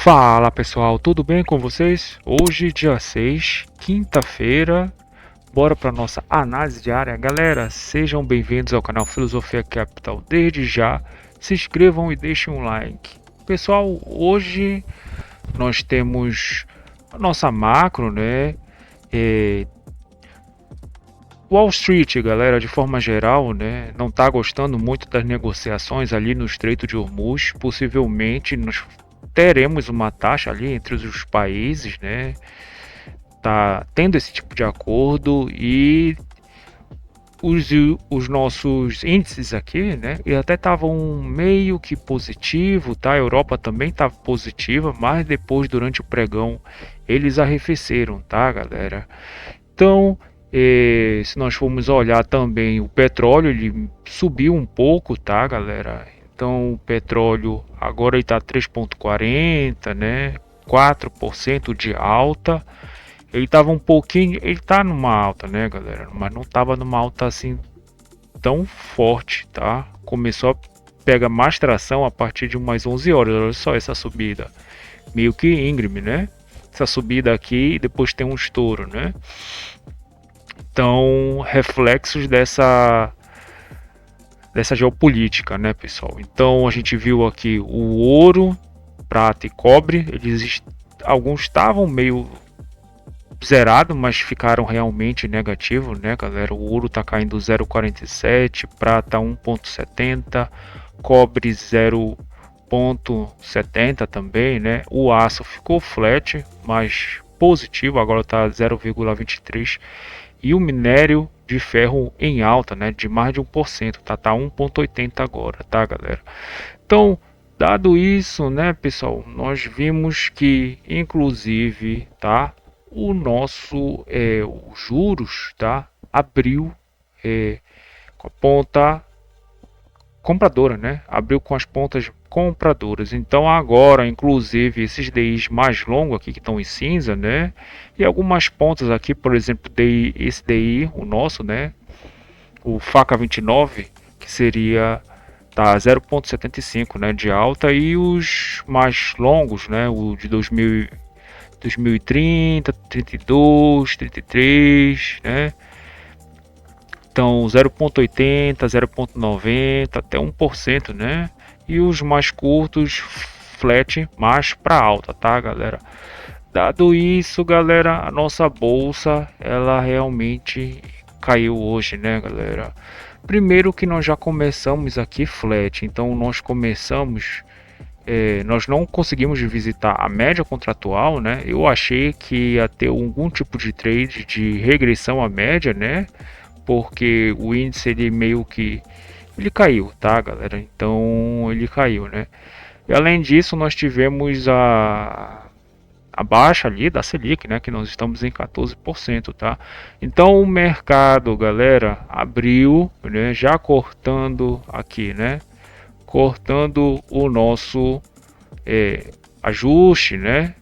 Fala pessoal, tudo bem com vocês? Hoje, dia 6, quinta-feira, bora para nossa análise diária. Galera, sejam bem-vindos ao canal Filosofia Capital. Desde já, se inscrevam e deixem um like. Pessoal, hoje nós temos a nossa macro, né? Wall Street, galera, de forma geral, né, não está gostando muito das negociações ali no Estreito de Hormuz. Possivelmente nós teremos uma taxa ali entre os países, né? Tá tendo esse tipo de acordo e os nossos índices aqui, né? E até estavam meio que positivo, tá? A Europa também estava positiva, mas depois durante o pregão eles arrefeceram, tá, galera? Então, se nós formos olhar também o petróleo, ele subiu um pouco, tá, galera? Então, o petróleo agora está 3,40, né? 4% de alta. Ele estava um pouquinho, ele tá numa alta, né, galera? Mas não estava numa alta assim tão forte, tá? Começou a pegar mais tração a partir de umas 11 horas. Olha só essa subida, meio que íngreme, né? Essa subida aqui e depois tem um estouro, né? Então, reflexos dessa geopolítica, né, pessoal? Então, a gente viu aqui o ouro, prata e cobre, alguns estavam meio zerado, mas ficaram realmente negativo, né, galera? O ouro tá caindo 0,47, prata 1,70, cobre 0,70 também, né? O aço ficou flat, mas positivo, agora tá 0,23 e o minério de ferro em alta, né, de mais de 1%, tá 1,80 agora, tá, galera? Então, dado isso, né, pessoal, nós vimos que inclusive, tá, o nosso os juros, tá, abriu com a ponta compradora, né? Abriu com as pontas compradoras. Então agora, inclusive, esses DIs mais longos aqui que estão em cinza, né? E algumas pontas aqui, por exemplo, esse DI, o nosso, né? O faca 29, que seria tá 0,75, né, de alta, e os mais longos, né, o de 2030, 32, 33, né? Então 0,80, 0,90 até 1%, né? E os mais curtos, flat, mais para alta, tá, galera? Dado isso, galera, a nossa bolsa ela realmente caiu hoje, né, galera? Primeiro que nós já começamos aqui flat, então nós não conseguimos visitar a média contratual, né? Eu achei que ia ter algum tipo de trade de regressão à média, né? Porque o índice ele meio que ele caiu, tá, galera? Então ele caiu, né? E além disso, nós tivemos a baixa ali da Selic, né, que nós estamos em 14%, tá? Então o mercado, galera, abriu, né, já cortando aqui, né? Cortando o nosso ajuste, né?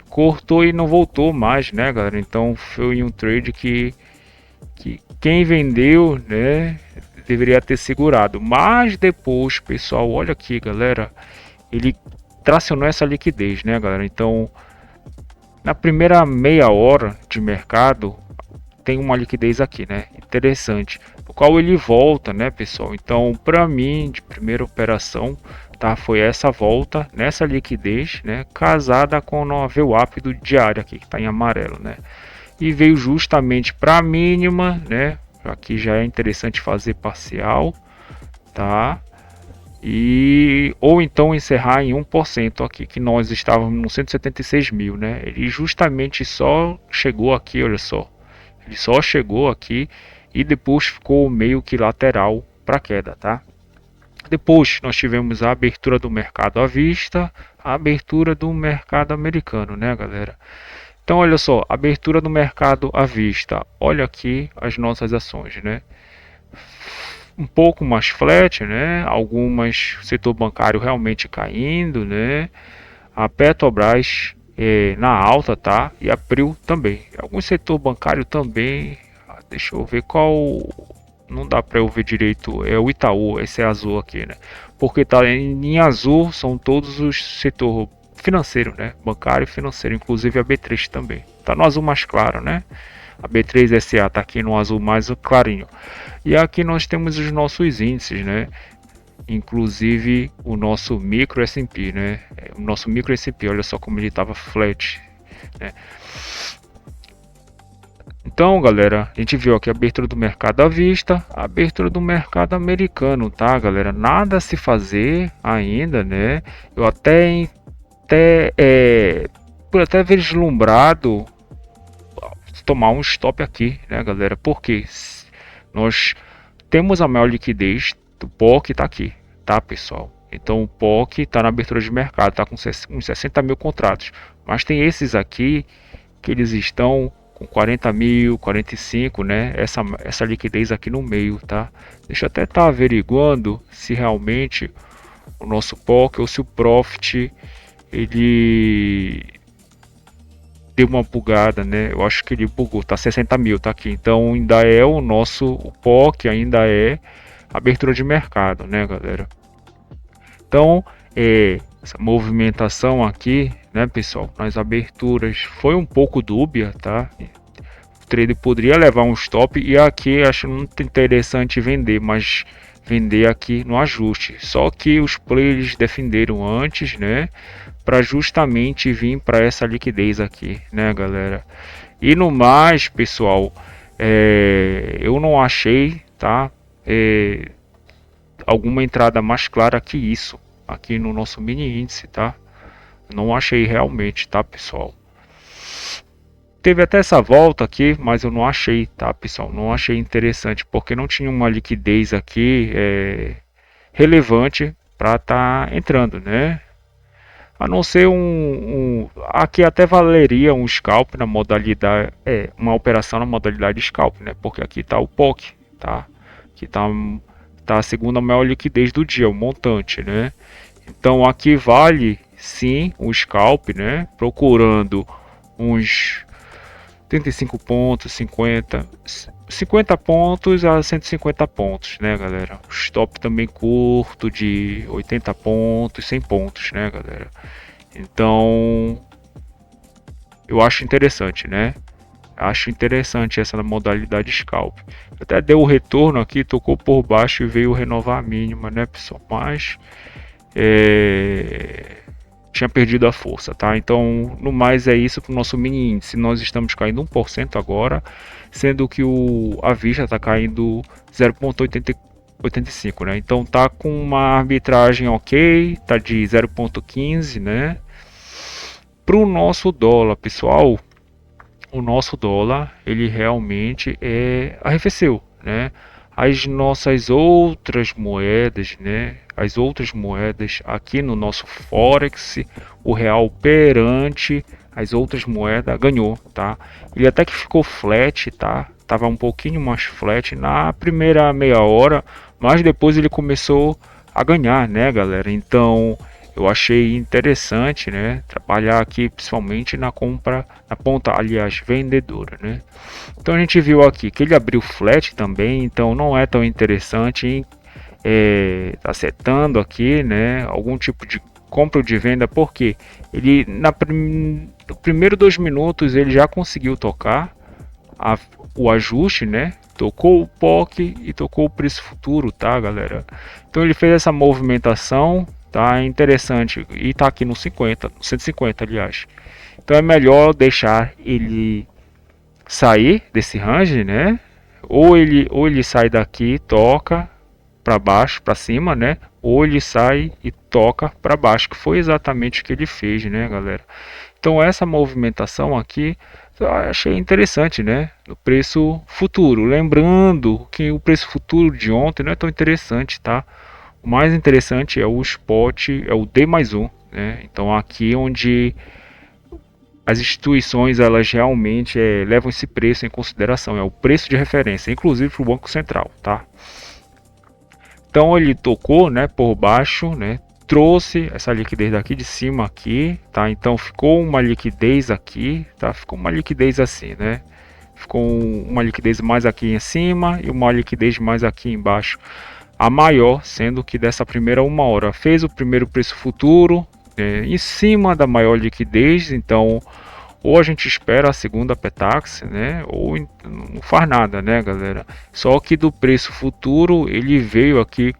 Cortou e não voltou mais, né, galera? Então foi um trade que quem vendeu, né, deveria ter segurado. Mas depois, pessoal, olha aqui, galera, ele tracionou essa liquidez, né, galera? Então, na primeira meia hora de mercado, tem uma liquidez aqui, né? Interessante. O qual ele volta, né, pessoal? Então, para mim, de primeira operação, tá? Foi essa volta nessa liquidez, né? Casada com o VWAP do diário aqui, que está em amarelo, né? E veio justamente para a mínima, né? Aqui já é interessante fazer parcial, tá? E ou então encerrar em 1% aqui, que nós estávamos no 176 mil, né? Ele justamente só chegou aqui, olha só. Ele só chegou aqui e depois ficou meio que lateral para queda, tá? Depois nós tivemos a abertura do mercado à vista, a abertura do mercado americano, né, galera? Então, olha só, abertura do mercado à vista. Olha aqui as nossas ações, né? Um pouco mais flat, né? Algumas setor bancário realmente caindo, né? A Petrobras na alta, tá? E a Prio também. Algum setor bancário também. Deixa eu ver qual. Não dá para eu ver direito. É o Itaú, esse é azul aqui, né? Porque tá em azul são todos os setor financeiro, né? Bancário e financeiro, inclusive a B3 também. Tá no azul mais claro, né? A B3SA tá aqui no azul mais clarinho. E aqui nós temos os nossos índices, né? Inclusive o nosso micro S&P, né? O nosso micro S&P, olha só como ele estava flat, né? Então, galera, a gente viu aqui a abertura do mercado à vista, a abertura do mercado americano, tá, galera? Nada a se fazer ainda, né? Eu por até vislumbrado tomar um stop aqui, né, galera? Porque nós temos a maior liquidez do POC, tá aqui, tá, pessoal? Então o POC tá na abertura de mercado, tá com uns 60 mil contratos, mas tem esses aqui que eles estão com 40 mil, 45, né? Essa liquidez aqui no meio, tá? Deixa eu até estar averiguando se realmente o nosso POC ou se o Profit ele deu uma bugada, né? Eu acho que ele bugou, tá 60 mil, tá aqui. Então ainda é o POC ainda é abertura de mercado, né, galera? Então, essa movimentação aqui, né, pessoal, nas aberturas foi um pouco dúbia, tá? O trader poderia levar um stop e aqui acho muito interessante vender, mas vender aqui no ajuste. Só que os players defenderam antes, né, para justamente vir para essa liquidez aqui, né, galera? E no mais, pessoal, eu não achei, tá? Alguma entrada mais clara que isso aqui no nosso mini índice, tá? Não achei realmente, tá, pessoal? Teve até essa volta aqui, mas eu não achei, tá, pessoal? Não achei interessante, porque não tinha uma liquidez aqui relevante para estar entrando, né? A não ser aqui até valeria um scalp na modalidade, uma operação na modalidade scalp, né? Porque aqui está o POC, tá? Aqui tá a segunda maior liquidez do dia, o montante, né? Então aqui vale sim o scalp, né? Procurando uns 35 pontos, 50 pontos a 150 pontos, né, galera? O stop também curto de 80 pontos, 100 pontos, né, galera? Então, eu acho interessante, né? Acho interessante essa modalidade scalp. Até deu o retorno aqui, tocou por baixo e veio renovar a mínima, né, pessoal? Mas tinha perdido a força, tá? Então, no mais é isso para o nosso mini índice. Nós estamos caindo 1% agora, sendo que a vista está caindo 0,85, né? Então tá com uma arbitragem ok, tá de 0,15, né? Para o nosso dólar, pessoal, o nosso dólar ele realmente arrefeceu, né? As nossas outras moedas, né? As outras moedas aqui no nosso Forex, o real perante as outras moedas ganhou, tá? Ele até que ficou flat, tá? Tava um pouquinho mais flat na primeira meia hora, mas depois ele começou a ganhar, né, galera? Então eu achei interessante, né, trabalhar aqui principalmente na compra, na ponta, aliás, vendedora, né? Então a gente viu aqui que ele abriu flat também, então não é tão interessante tá setando aqui, né, algum tipo de compra ou de venda, porque ele no primeiro 2 minutos ele já conseguiu tocar o ajuste, né? Tocou o POC e tocou o preço futuro, tá, galera? Então ele fez essa movimentação, tá? É interessante e tá aqui no 50, no 150, aliás. Então é melhor deixar ele sair desse range, né? Ou ele sai daqui, toca para baixo, para cima, né? Ou ele sai e toca para baixo, que foi exatamente o que ele fez, né, galera? Então essa movimentação aqui eu achei interessante, né? No preço futuro, lembrando que o preço futuro de ontem não é tão interessante, tá? O mais interessante é o spot, é o D+1, né? Então aqui onde as instituições elas realmente levam esse preço em consideração, é o preço de referência, inclusive para o Banco Central, tá? Então ele tocou, né, por baixo, né, trouxe essa liquidez daqui de cima aqui, tá? Então ficou uma liquidez aqui, tá? Ficou uma liquidez assim, né? Ficou uma liquidez mais aqui em cima e uma liquidez mais aqui embaixo. A maior sendo que dessa primeira 1 hora fez o primeiro preço futuro, em cima da maior liquidez, então ou a gente espera a segunda Petax, né, ou não faz nada, né, galera. Só que do preço futuro ele veio aqui,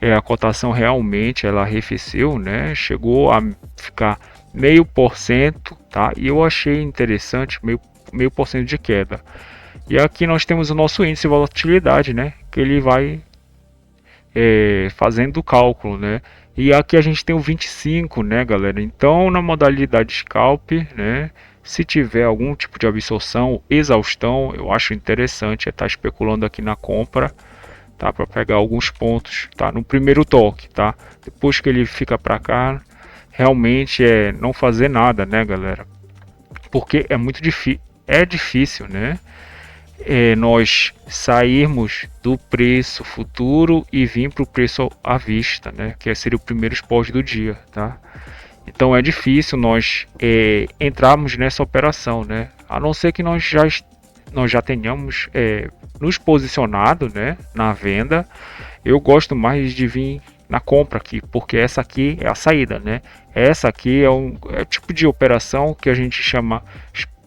a cotação realmente ela arrefeceu, né, chegou a ficar 0,5%, tá? E eu achei interessante, meio por cento de queda. E aqui nós temos o nosso índice de volatilidade, né, que ele vai fazendo o cálculo, né? E aqui a gente tem o 25, né, galera? Então, na modalidade scalp, né, se tiver algum tipo de absorção, exaustão, eu acho interessante estar especulando aqui na compra, tá? Para pegar alguns pontos, tá? No primeiro toque, tá? Depois que ele fica para cá, realmente é não fazer nada, né, galera? Porque é muito difícil, né? Nós sairmos do preço futuro e vir para o preço à vista, né? Que seria o primeiro spot do dia, tá? Então é difícil nós entrarmos nessa operação, né? A não ser que nós já tenhamos nos posicionado, né, na venda. Eu gosto mais de vir na compra aqui, porque essa aqui é a saída, né? Essa aqui é o tipo de operação que a gente chama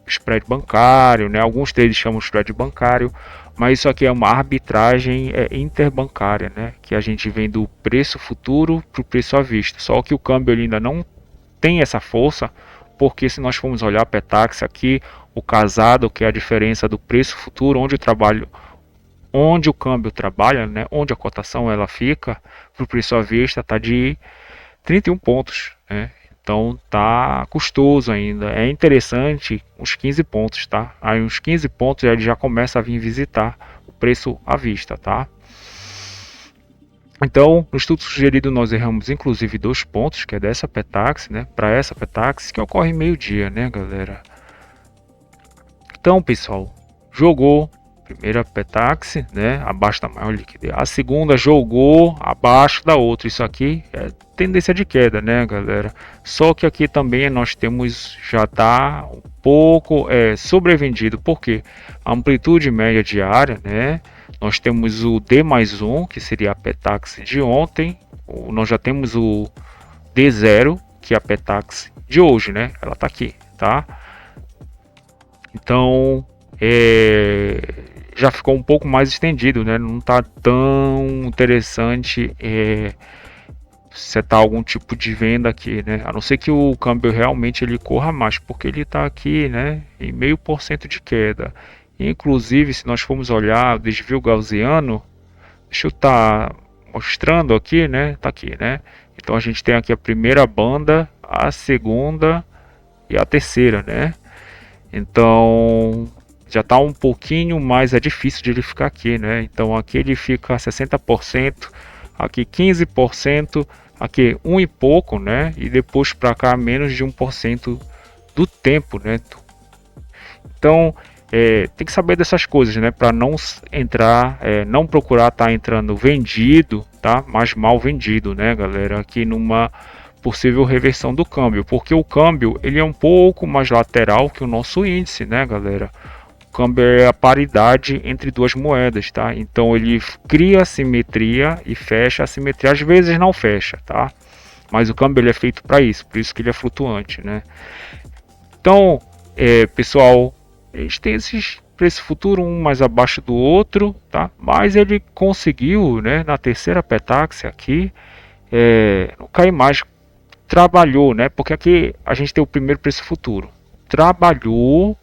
spread bancário, né? Alguns deles chamam spread bancário, mas isso aqui é uma arbitragem interbancária, né? Que a gente vem do preço futuro para o preço à vista. Só que o câmbio ainda não tem essa força, porque se nós formos olhar a Petax aqui, o casado, que é a diferença do preço futuro, onde o câmbio trabalha, né? Onde a cotação ela fica para o preço à vista, está de 31 pontos, né? Então tá custoso ainda. É interessante uns 15 pontos, tá? Aí uns 15 pontos ele já começa a vir visitar o preço à vista, tá? Então, no estudo sugerido nós erramos inclusive 2 pontos, que é dessa Petax, né? Para essa Petax que ocorre meio-dia, né, galera? Então, pessoal, jogou primeira Petax, né, abaixo da maior liquidez. A segunda jogou abaixo da outra. Isso aqui é tendência de queda, né, galera? Só que aqui também nós temos, já tá um pouco sobrevendido, porque a amplitude média diária, né? Nós temos o D+1, que seria a Petax de ontem. Nós já temos o D0, que é a Petax de hoje, né? Ela tá aqui, tá? Então, já ficou um pouco mais estendido, né? Não está tão interessante setar algum tipo de venda aqui, né? A não ser que o câmbio realmente ele corra mais, porque ele está aqui, né? Em 0,5% de queda. Inclusive, se nós formos olhar o desvio gaussiano, deixa eu estar mostrando aqui, né? Tá aqui, né? Então a gente tem aqui a primeira banda, a segunda e a terceira, né? Então já está um pouquinho mais, é difícil de ele ficar aqui, né? Então aqui ele fica 60%, aqui 15%, aqui um e pouco, né? E depois para cá menos de 1% do tempo, né? Então tem que saber dessas coisas, né? Para não entrar, não procurar estar entrando vendido, tá? Mas mal vendido, né, galera? Aqui numa possível reversão do câmbio, porque o câmbio ele é um pouco mais lateral que o nosso índice, né, galera? O câmbio é a paridade entre duas moedas, tá? Então ele cria a simetria e fecha a simetria. Às vezes não fecha, tá? Mas o câmbio ele é feito para isso, por isso que ele é flutuante, né? Então, pessoal, a gente tem esses preço futuro um mais abaixo do outro, tá? Mas ele conseguiu, né, na terceira Petax aqui, não cair mais. Trabalhou, né? Porque aqui a gente tem o primeiro preço futuro. Trabalhou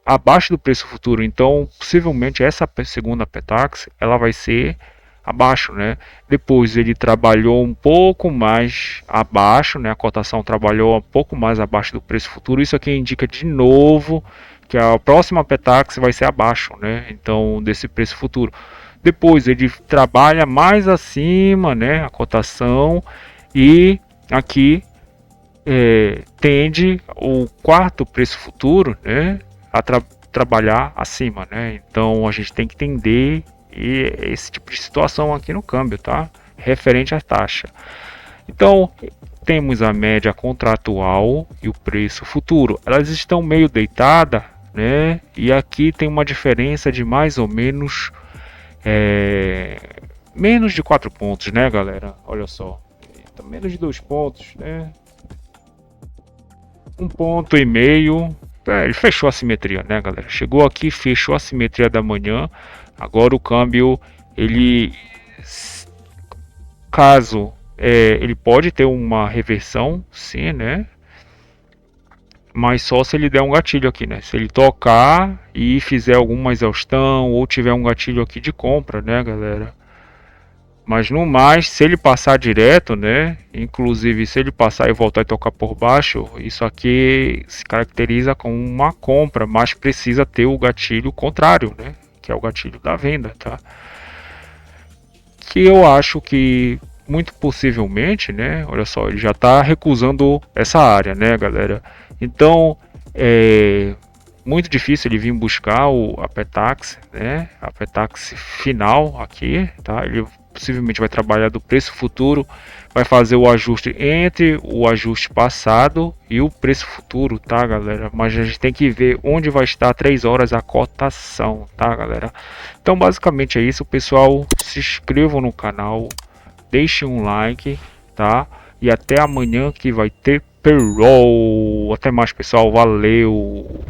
abaixo do preço futuro, então possivelmente essa segunda Petax ela vai ser abaixo, né? Depois ele trabalhou um pouco mais abaixo, né? A cotação trabalhou um pouco mais abaixo do preço futuro. Isso aqui indica de novo que a próxima Petax vai ser abaixo, né? Então desse preço futuro. Depois ele trabalha mais acima, né? A cotação e aqui tende o quarto preço futuro, né, a trabalhar acima, né? Então a gente tem que entender esse tipo de situação aqui no câmbio, tá? Referente à taxa. Então temos a média contratual e o preço futuro. Elas estão meio deitadas, né? E aqui tem uma diferença de mais ou menos menos de 4 pontos, né, galera? Olha só. tá menos de 2 pontos, né? 1,5 ponto. Ele fechou a simetria, né, galera? Chegou aqui, fechou a simetria da manhã. Agora o câmbio, ele, caso ele pode ter uma reversão, sim, né? Mas só se ele der um gatilho aqui, né? Se ele tocar e fizer alguma exaustão ou tiver um gatilho aqui de compra, né, galera? Mas no mais, se ele passar direto, né? Inclusive, se ele passar e voltar e tocar por baixo, isso aqui se caracteriza como uma compra, mas precisa ter o gatilho contrário, né? Que é o gatilho da venda, tá? Que eu acho que muito possivelmente, né? Olha só, ele já está recusando essa área, né, galera? Então, é muito difícil ele vir buscar a Petax, né? A Petax final aqui, tá? Ele possivelmente vai trabalhar do preço futuro, vai fazer o ajuste entre o ajuste passado e o preço futuro, tá, galera? Mas a gente tem que ver onde vai estar 3 horas a cotação, tá, galera? Então, basicamente é isso, pessoal. Se inscrevam no canal, deixem um like, tá? E até amanhã que vai ter Perol. Até mais, pessoal. Valeu!